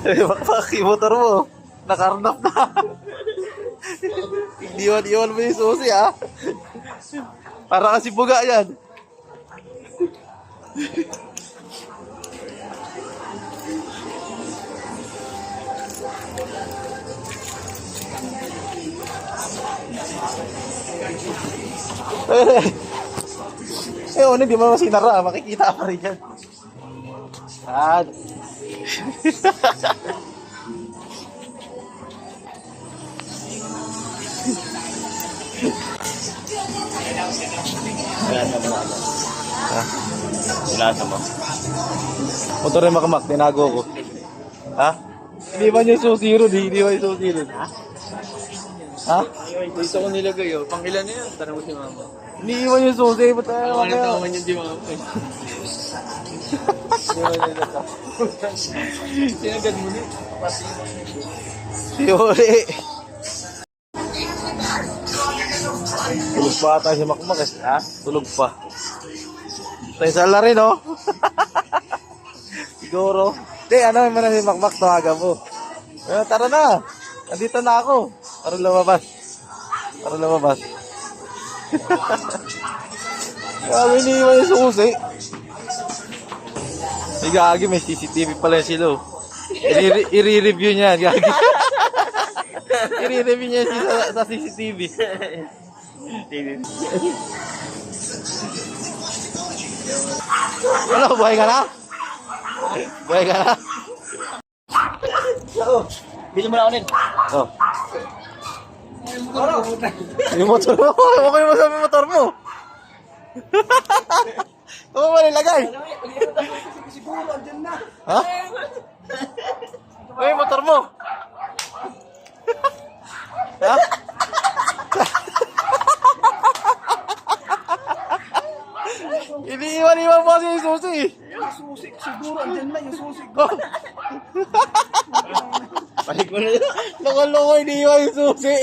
Bakbak yung motor mo. Nakarnap na. Iwan-iwan mo yung susi, ha? Para kasi buga yan. Ano, di mo masinara. Makikita pa rin yan. Sad. Wala sa mo. Motor yung makamak, tinago ko. Ha? Hindi ba niya susi ron? Hindi ba yung susi ron? Ha? Dito ko nilagay oh. Pang ilan na yun? Tanong mo si mama. Iniiwan yung susi. Ba't tayo Ano mamaya? tawaman yun si mama? Sinagad mo niya. Si Uli. Tulog pa tayo si Makmak eh. Ha? Tulog pa. Tayo sa rin, oh. Siguro. Hindi, ano yung si Makmak, tawagan mo. Tara na. Nandito na ako. Para lumabas. Para lumabas. Grabe, iniiwan yung susi. May gagi, may CCTV pala yung silo. I-re-review niya, gagi. I-re-review niya sa CCTV. Ano, buhay ka na? Buhay ka na? Bili mo na ako nin. Oh. Yung motor mo. Okay mo sabi motor mo. Ano mo nilagay? Siguro, andyan na. Ha? Ay, motor mo. Ha? Iniiwan-iwan mo kasi yung susi. Yung susi, siguro, andyan na yung susi. Balik mo na yun. Loko-loko, iniiwan yung susi.